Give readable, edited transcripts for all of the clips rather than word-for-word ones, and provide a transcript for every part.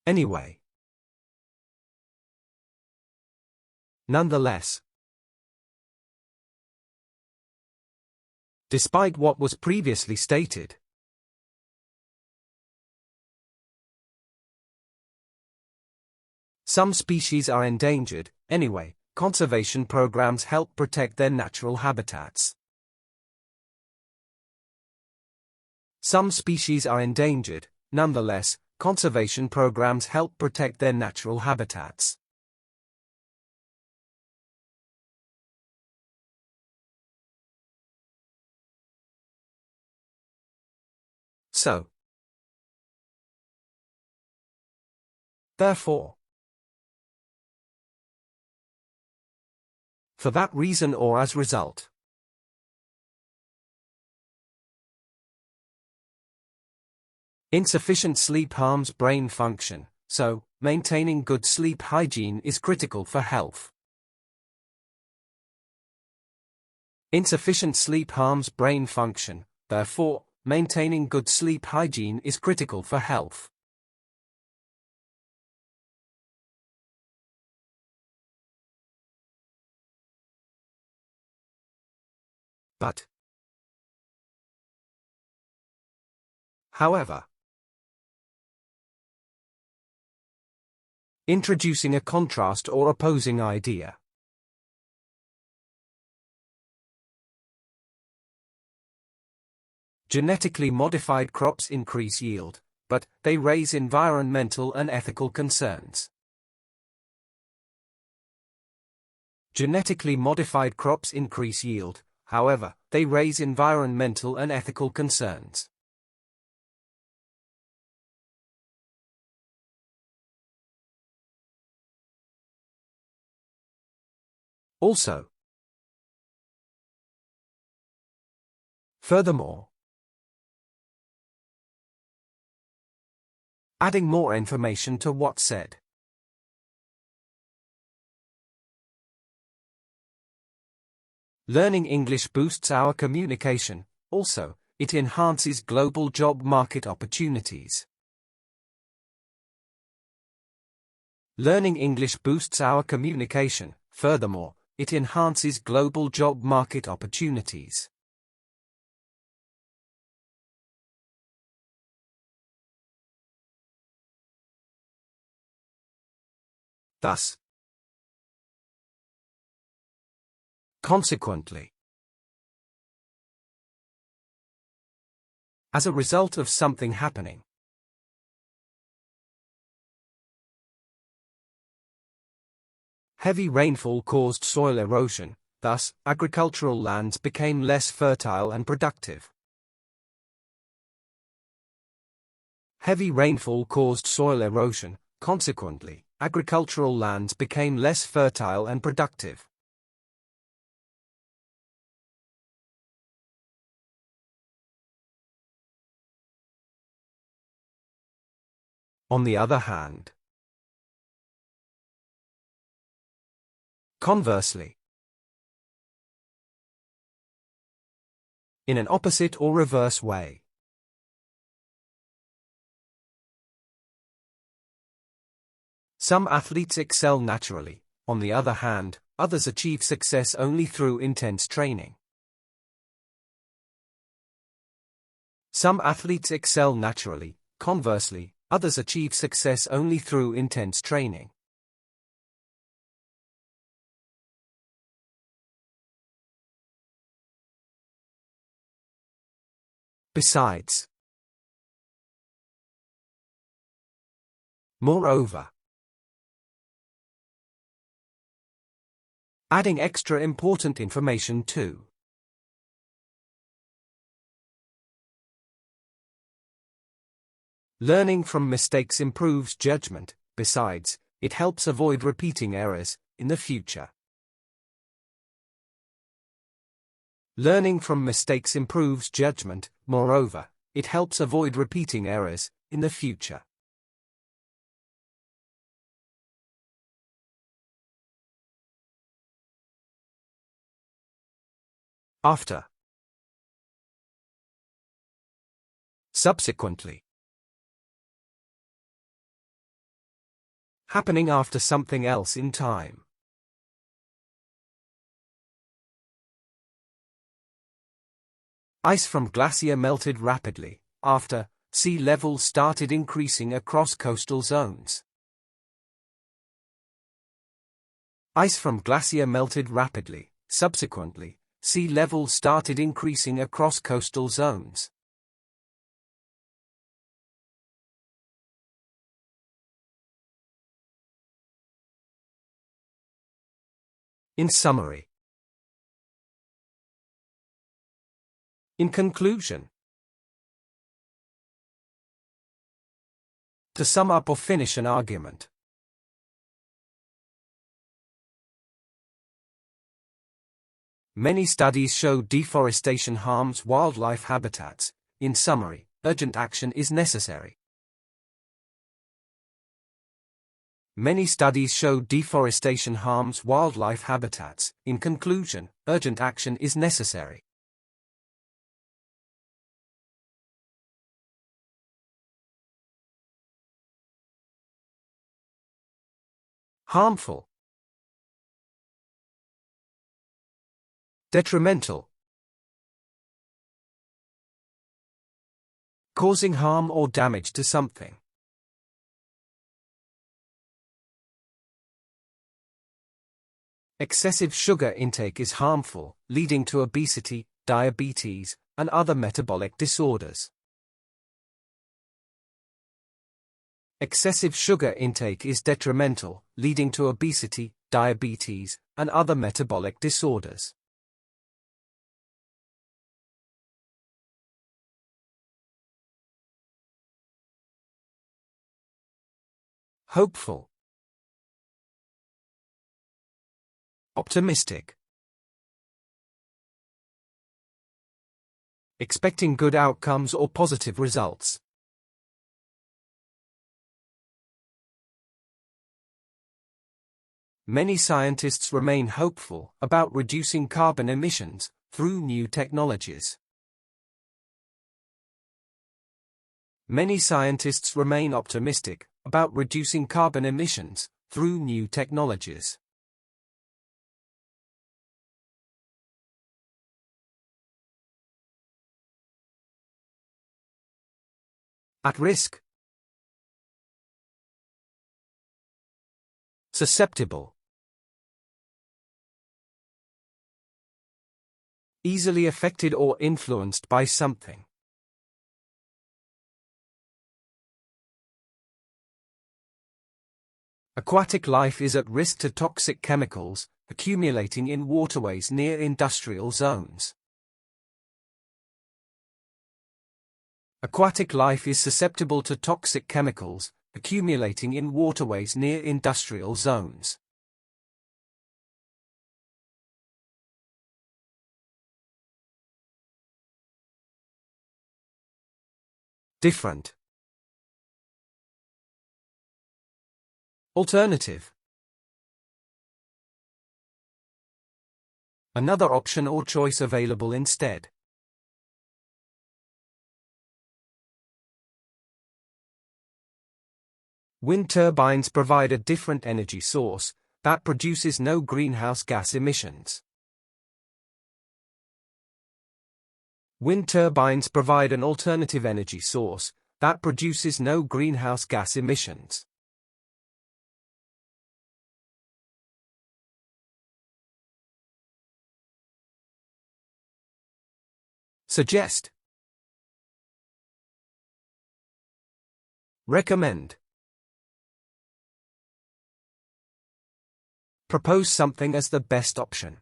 Anyway. Nonetheless. Despite what was previously stated. Some species are endangered. Anyway, conservation programs help protect their natural habitats. Some species are endangered. Nonetheless, conservation programs help protect their natural habitats. So. Therefore. For that reason or as result. Insufficient sleep harms brain function, so, maintaining good sleep hygiene is critical for health. Insufficient sleep harms brain function, therefore, maintaining good sleep hygiene is critical for health. But. However. Introducing a contrast or opposing idea. Genetically modified crops increase yield, but they raise environmental and ethical concerns. Genetically modified crops increase yield, however, they raise environmental and ethical concerns. Also. Furthermore. Adding more information to what's said. Learning English boosts our communication. Also, it enhances global job market opportunities. Learning English boosts our communication. Furthermore, it enhances global job market opportunities. Thus. Consequently. As a result of something happening. Heavy rainfall caused soil erosion, thus, agricultural lands became less fertile and productive. Heavy rainfall caused soil erosion, consequently, agricultural lands became less fertile and productive. On the other hand. Conversely. In an opposite or reverse way. Some athletes excel naturally, on the other hand, others achieve success only through intense training. Some athletes excel naturally, conversely, others achieve success only through intense training. Besides. Moreover. Adding extra important information too. Learning from mistakes improves judgment. Besides, it helps avoid repeating errors in the future. Learning from mistakes improves judgment. Moreover, it helps avoid repeating errors in the future. After. Subsequently. Happening after something else in time. Ice from glacier melted rapidly after sea level started increasing across coastal zones. Ice from glacier melted rapidly. Subsequently, sea level started increasing across coastal zones. In summary. In conclusion. To sum up or finish an argument. Many studies show deforestation harms wildlife habitats. In summary, urgent action is necessary. Many studies show deforestation harms wildlife habitats. In conclusion, urgent action is necessary. Harmful. Detrimental. Causing harm or damage to something. Excessive sugar intake is harmful, leading to obesity, diabetes, and other metabolic disorders. Excessive sugar intake is detrimental, leading to obesity, diabetes, and other metabolic disorders. Hopeful. Optimistic. Expecting good outcomes or positive results. Many scientists remain hopeful about reducing carbon emissions through new technologies. Many scientists remain optimistic about reducing carbon emissions through new technologies. At risk. Susceptible. Easily affected or influenced by something. Aquatic life is at risk to toxic chemicals accumulating in waterways near industrial zones. Aquatic life is susceptible to toxic chemicals accumulating in waterways near industrial zones. Different. Alternative. Another option or choice available instead. Wind turbines provide a different energy source that produces no greenhouse gas emissions. Wind turbines provide an alternative energy source that produces no greenhouse gas emissions. Suggest. Recommend. Propose something as the best option.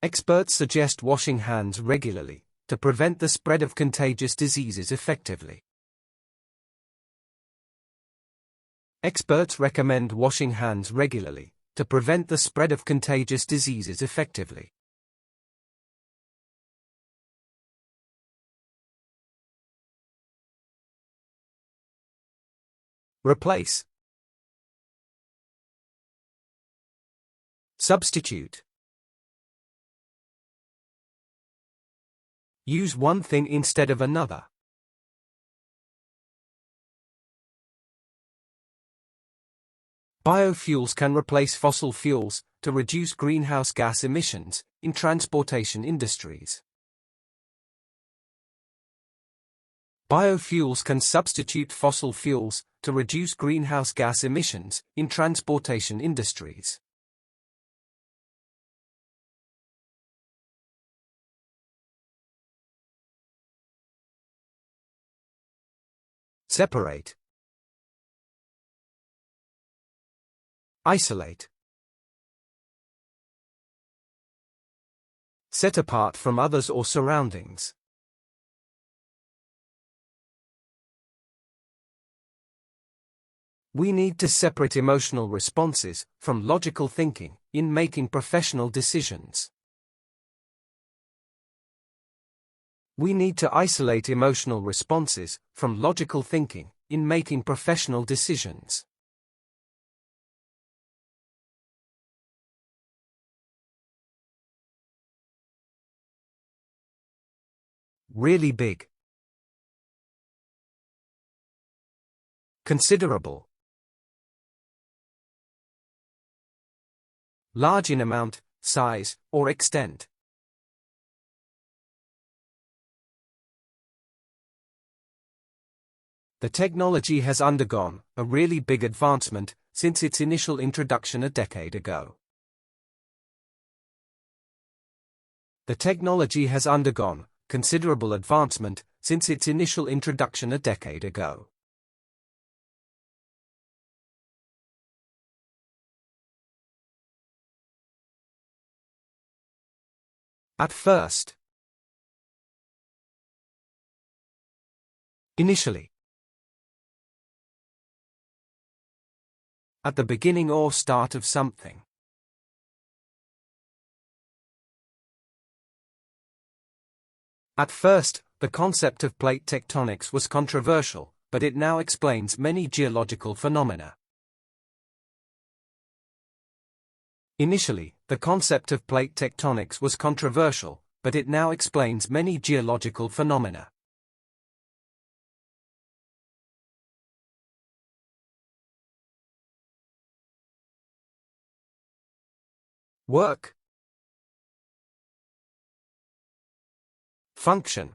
Experts suggest washing hands regularly to prevent the spread of contagious diseases effectively. Experts recommend washing hands regularly to prevent the spread of contagious diseases effectively. Replace. Substitute. Use one thing instead of another. Biofuels can replace fossil fuels to reduce greenhouse gas emissions in transportation industries. Biofuels can substitute fossil fuels to reduce greenhouse gas emissions in transportation industries. Separate. Isolate. Set apart from others or surroundings. We need to separate emotional responses from logical thinking in making professional decisions. We need to isolate emotional responses from logical thinking in making professional decisions. Really big. Considerable. Large in amount, size, or extent. The technology has undergone a really big advancement since its initial introduction a decade ago. The technology has undergone considerable advancement since its initial introduction a decade ago. At first. Initially. At the beginning or start of something. At first, the concept of plate tectonics was controversial, but it now explains many geological phenomena. Initially, the concept of plate tectonics was controversial, but it now explains many geological phenomena. Work. Function.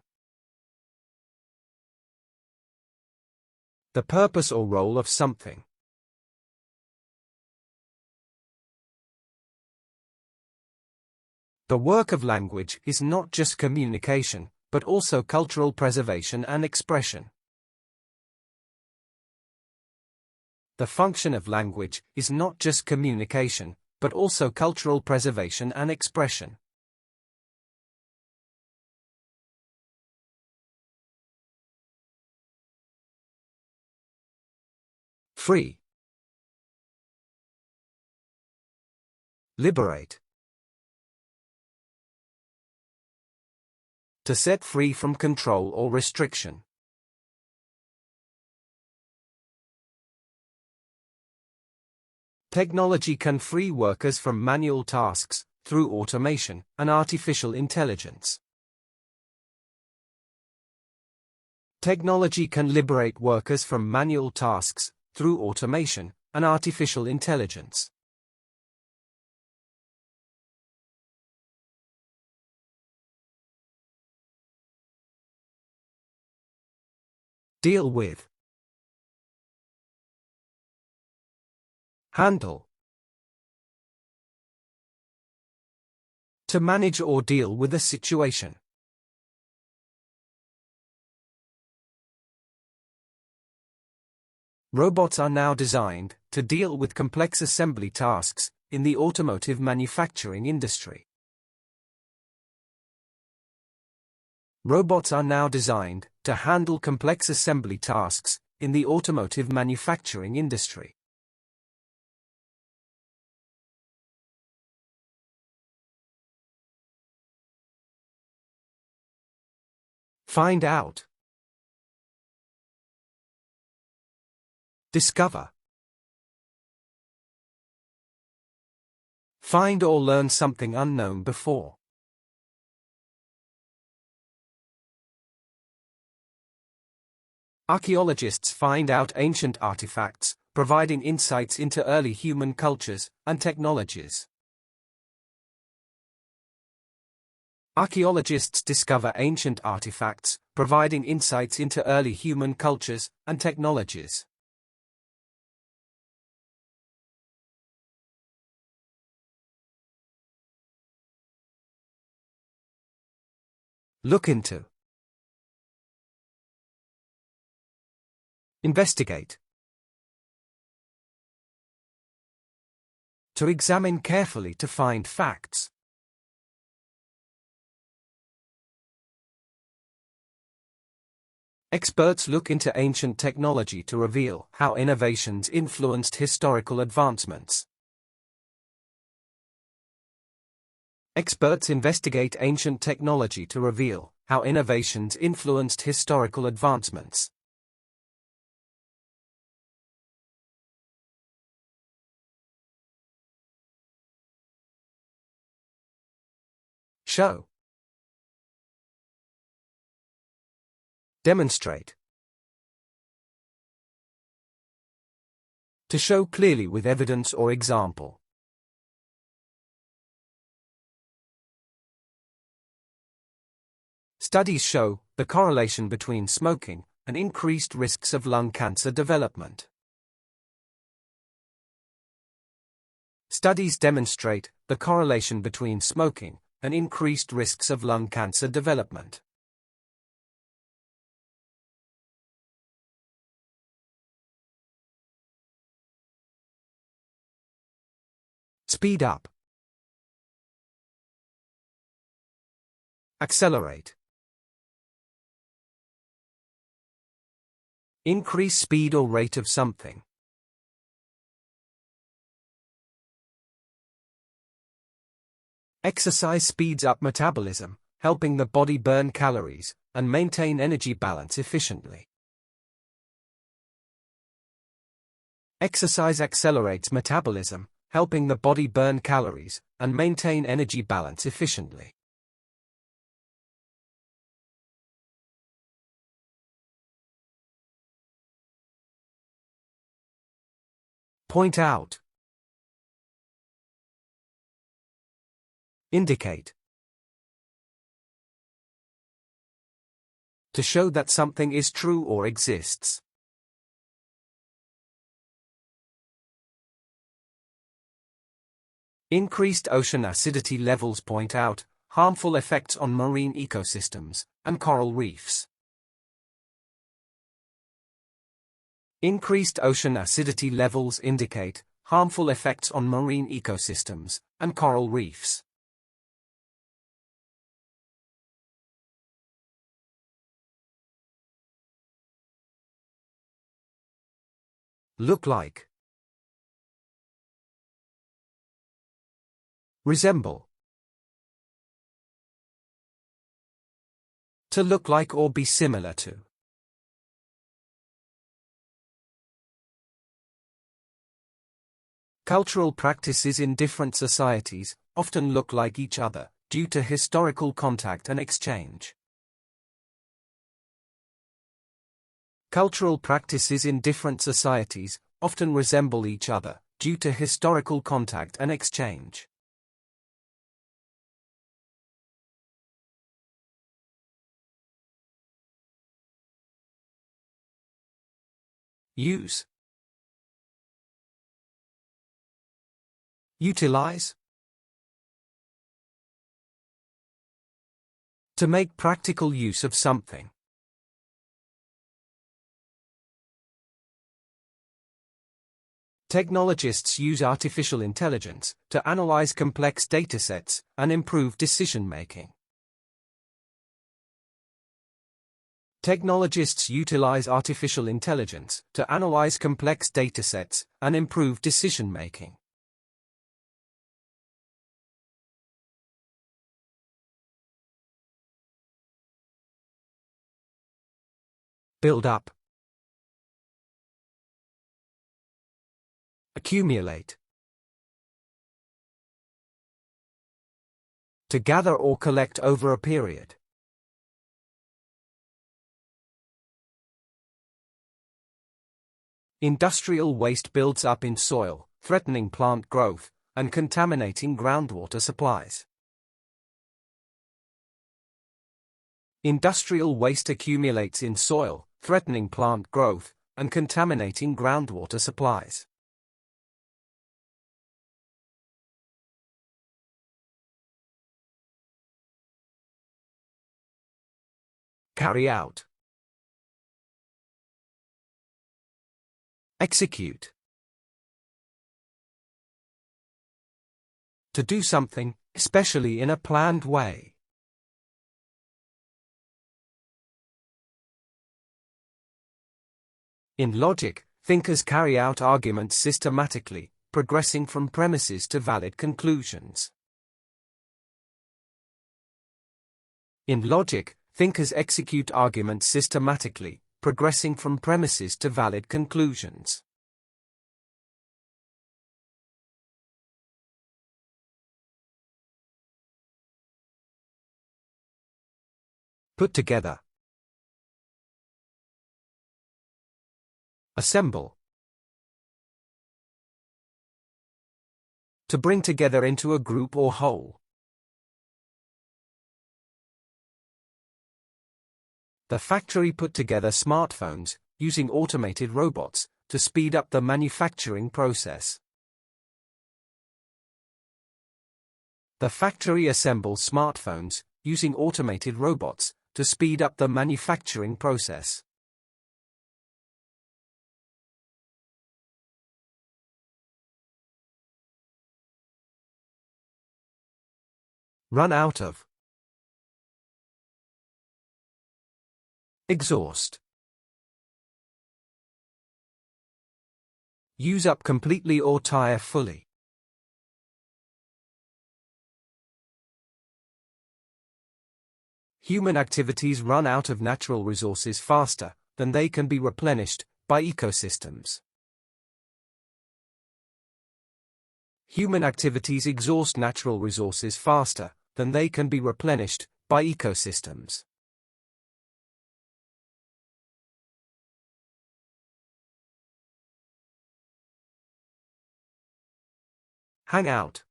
The purpose or role of something. The work of language is not just communication, but also cultural preservation and expression. The function of language is not just communication, but also cultural preservation and expression. Free. Liberate. To set free from control or restriction. Technology can free workers from manual tasks through automation and artificial intelligence. Technology can liberate workers from manual tasks through automation and artificial intelligence. Deal with. Handle. To manage or deal with a situation. Robots are now designed to deal with complex assembly tasks in the automotive manufacturing industry. Robots are now designed to handle complex assembly tasks in the automotive manufacturing industry. Find out. Discover. Find or learn something unknown before. Archaeologists find out ancient artifacts providing insights into early human cultures and technologies. Archaeologists discover ancient artifacts, providing insights into early human cultures and technologies. Look into. Investigate. To examine carefully to find facts. Experts look into ancient technology to reveal how innovations influenced historical advancements. Experts investigate ancient technology to reveal how innovations influenced historical advancements. Show. Demonstrate. To show clearly with evidence or example. Studies show the correlation between smoking and increased risks of lung cancer development. Studies demonstrate the correlation between smoking and increased risks of lung cancer development. Speed up. Accelerate. Increase speed or rate of something. Exercise speeds up metabolism, helping the body burn calories and maintain energy balance efficiently. Exercise accelerates metabolism, helping the body burn calories and maintain energy balance efficiently. Point out. Indicate. To show that something is true or exists. Increased ocean acidity levels point out harmful effects on marine ecosystems and coral reefs. Increased ocean acidity levels indicate harmful effects on marine ecosystems and coral reefs. Look like. Resemble. To look like or be similar to. Cultural practices in different societies often look like each other due to historical contact and exchange. Cultural practices in different societies often resemble each other due to historical contact and exchange. Use. Utilize. To make practical use of something. Technologists use artificial intelligence to analyze complex datasets and improve decision-making. Technologists utilize artificial intelligence to analyze complex datasets and improve decision-making. Build up. Accumulate. To gather or collect over a period. Industrial waste builds up in soil, threatening plant growth and contaminating groundwater supplies. Industrial waste accumulates in soil, threatening plant growth and contaminating groundwater supplies. Carry out. Execute. To do something, especially in a planned way. In logic, thinkers carry out arguments systematically, progressing from premises to valid conclusions. In logic, thinkers execute arguments systematically, progressing from premises to valid conclusions. Put together. Assemble. To bring together into a group or whole. The factory put together smartphones, using automated robots, to speed up the manufacturing process. The factory assembles smartphones, using automated robots, to speed up the manufacturing process. Run out of. Exhaust. Use up completely or tire fully. Human activities run out of natural resources faster than they can be replenished by ecosystems. Human activities exhaust natural resources faster than they can be replenished by ecosystems. Hang out.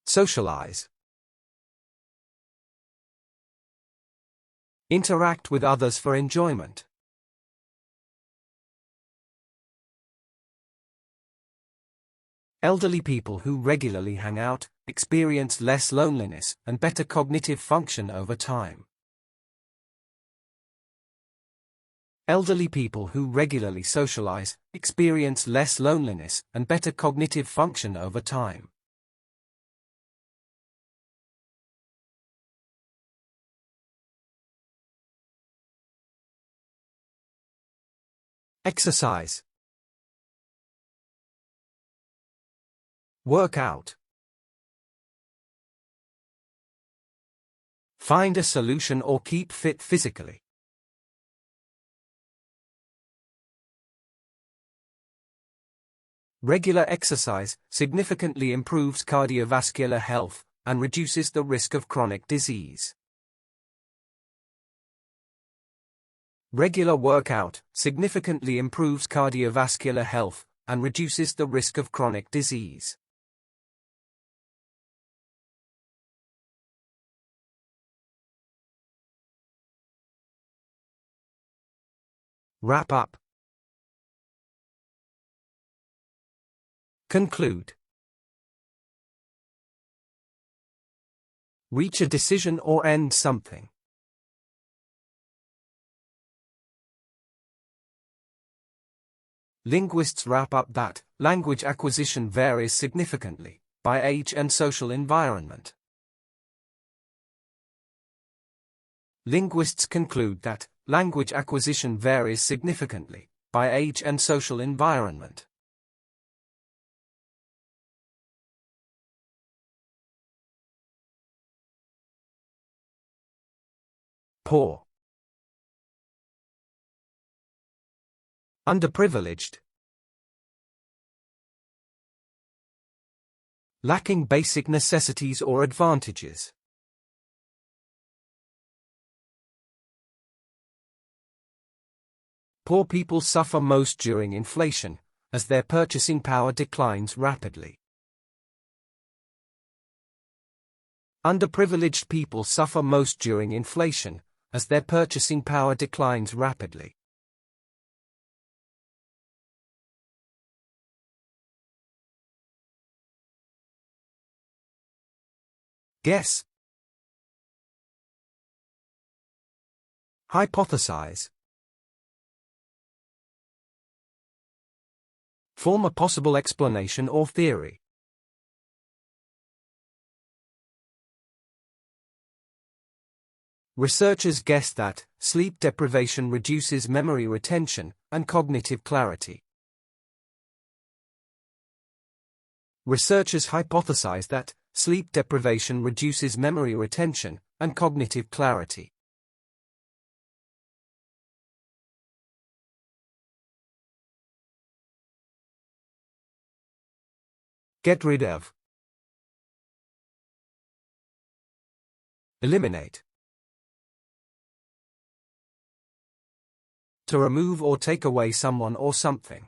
Socialize. Interact with others for enjoyment. Elderly people who regularly hang out experience less loneliness and better cognitive function over time. Elderly people who regularly socialize experience less loneliness and better cognitive function over time. Exercise. Work out. Find a solution or keep fit physically. Regular exercise significantly improves cardiovascular health and reduces the risk of chronic disease. Regular workout significantly improves cardiovascular health and reduces the risk of chronic disease. Wrap up. Conclude. Reach a decision or end something. Linguists wrap up that language acquisition varies significantly by age and social environment. Linguists conclude that language acquisition varies significantly by age and social environment. Poor. Underprivileged. Lacking basic necessities or advantages. Poor people suffer most during inflation, as their purchasing power declines rapidly. Underprivileged people suffer most during inflation, as their purchasing power declines rapidly. Guess. Hypothesize. Form a possible explanation or theory. Researchers guess that sleep deprivation reduces memory retention and cognitive clarity. Researchers hypothesize that sleep deprivation reduces memory retention and cognitive clarity. Get rid of. Eliminate. To remove or take away someone or something.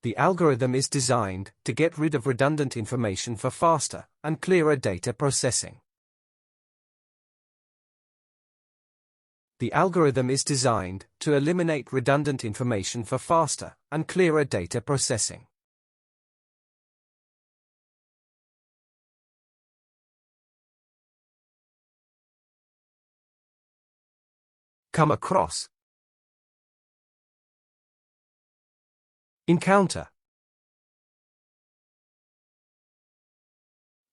The algorithm is designed to get rid of redundant information for faster and clearer data processing. The algorithm is designed to eliminate redundant information for faster and clearer data processing. Come across. Encounter.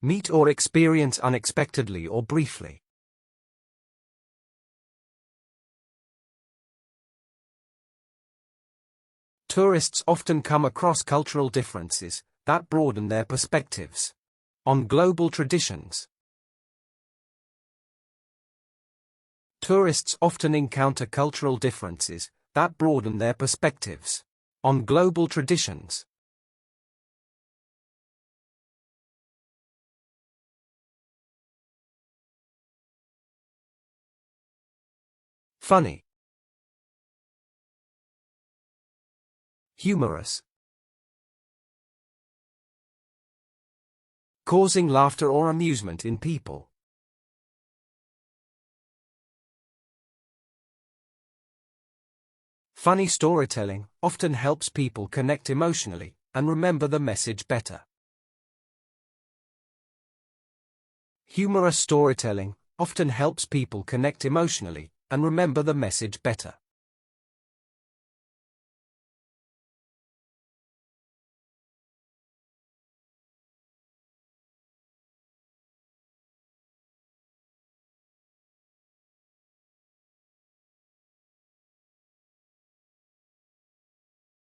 Meet or experience unexpectedly or briefly. Tourists often come across cultural differences that broaden their perspectives on global traditions. Tourists often encounter cultural differences that broaden their perspectives on global traditions. Funny. Humorous. Causing laughter or amusement in people. Funny storytelling often helps people connect emotionally and remember the message better. Humorous storytelling often helps people connect emotionally and remember the message better.